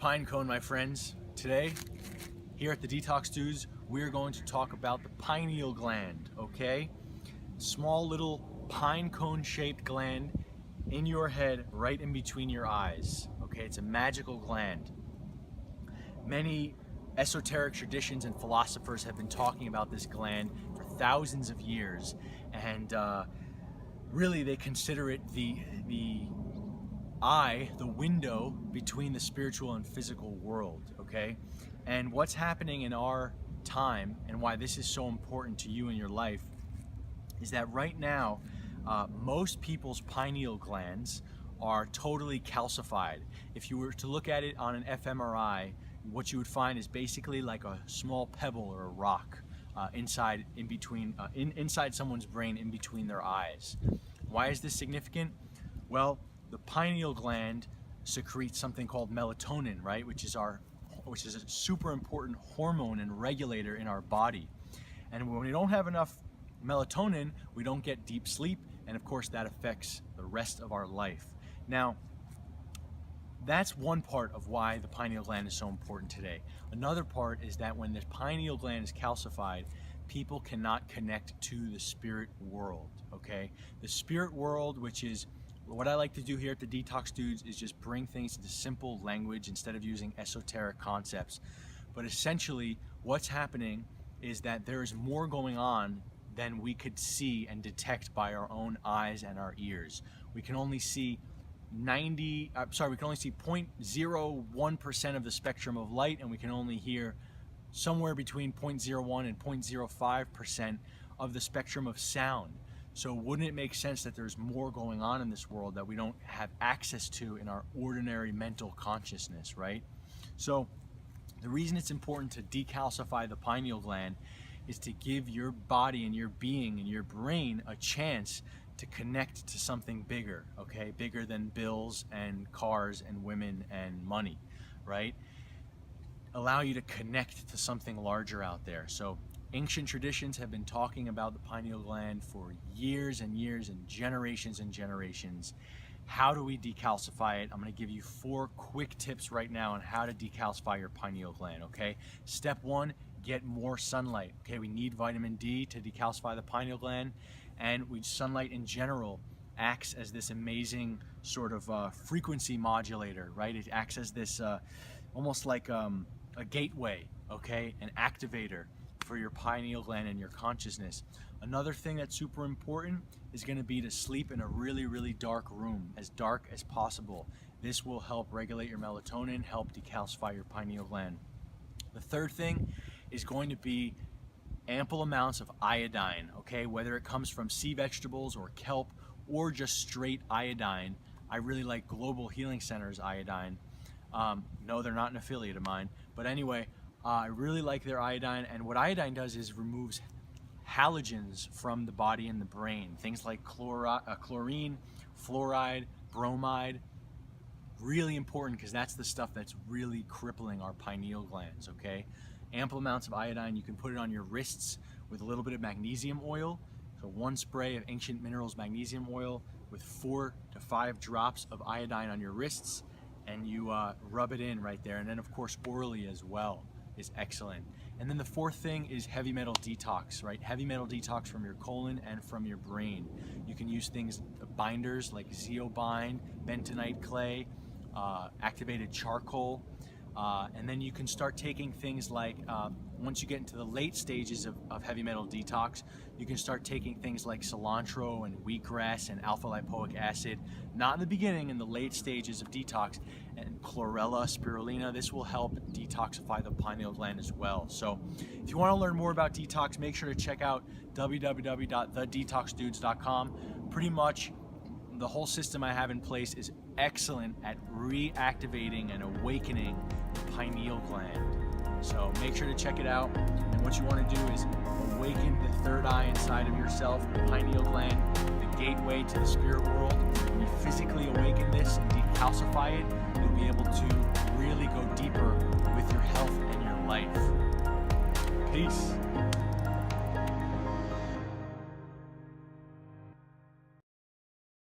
Pinecone, my friends. Today, here at the Detox Dudes, we're going to talk about the pineal gland, okay? Small little pine cone shaped gland in your head, right in between your eyes, okay? It's a magical gland. Many esoteric traditions and philosophers have been talking about this gland for thousands of years, and really they consider it the eye, the window between the spiritual and physical world, okay? And what's happening in our time and why this is so important to you in your life is that right now, most people's pineal glands are totally calcified. If you were to look at it on an fMRI, what you would find is basically like a small pebble or a rock inside someone's brain, in between their eyes. Why is this significant? Well, the pineal gland secretes something called melatonin, right? Which is a super important hormone and regulator in our body. And when we don't have enough melatonin, we don't get deep sleep, and of course that affects the rest of our life. Now, that's one part of why the pineal gland is so important today. Another part is that when the pineal gland is calcified, people cannot connect to the spirit world, okay? The spirit world, which is what I like to do here at the Detox Dudes, is just bring things into simple language instead of using esoteric concepts. But essentially, what's happening is that there is more going on than we could see and detect by our own eyes and our ears. We can only see 0.01% of the spectrum of light, and we can only hear somewhere between 0.01 and 0.05% of the spectrum of sound. So wouldn't it make sense that there's more going on in this world that we don't have access to in our ordinary mental consciousness, right? So the reason it's important to decalcify the pineal gland is to give your body and your being and your brain a chance to connect to something bigger, okay? Bigger than bills and cars and women and money, right? Allow you to connect to something larger out there. So ancient traditions have been talking about the pineal gland for years and years and generations. How do we decalcify it? I'm going to give you 4 quick tips right now on how to decalcify your pineal gland, okay? Step 1, get more sunlight, okay? We need vitamin D to decalcify the pineal gland, and sunlight in general acts as this amazing sort of frequency modulator, right? It acts as this almost like a gateway, okay? An activator for your pineal gland and your consciousness. Another thing that's super important is going to be to sleep in a really, really dark room, as dark as possible. This will help regulate your melatonin, help decalcify your pineal gland. The third thing is going to be ample amounts of iodine, okay? Whether it comes from sea vegetables or kelp or just straight iodine. I really like Global Healing Center's iodine. No, they're not an affiliate of mine, but anyway, I really like their iodine, and what iodine does is removes halogens from the body and the brain. Things like chlorine, fluoride, bromide. Really important, because that's the stuff that's really crippling our pineal glands, okay? Ample amounts of iodine. You can put it on your wrists with a little bit of magnesium oil. So 1 spray of Ancient Minerals magnesium oil with 4 to 5 drops of iodine on your wrists, and you rub it in right there. And then of course orally as well is excellent. And then the 4th thing is heavy metal detox, right? Heavy metal detox from your colon and from your brain. You can use things, binders like zeobind, bentonite clay, activated charcoal, and then you can start taking things like, once you get into the late stages of heavy metal detox, you can start taking things like cilantro and wheatgrass and alpha lipoic acid. Not in the beginning, in the late stages of detox, and chlorella, spirulina. This will help detoxify the pineal gland as well. So if you want to learn more about detox, make sure to check out www.thedetoxdudes.com. Pretty much the whole system I have in place is excellent at reactivating and awakening the pineal gland. So make sure to check it out. And what you want to do is awaken the third eye inside of yourself, the pineal gland, the gateway to the spirit world. When you physically awaken this and decalcify it, you'll be able to really go deeper with your health and your life. Peace.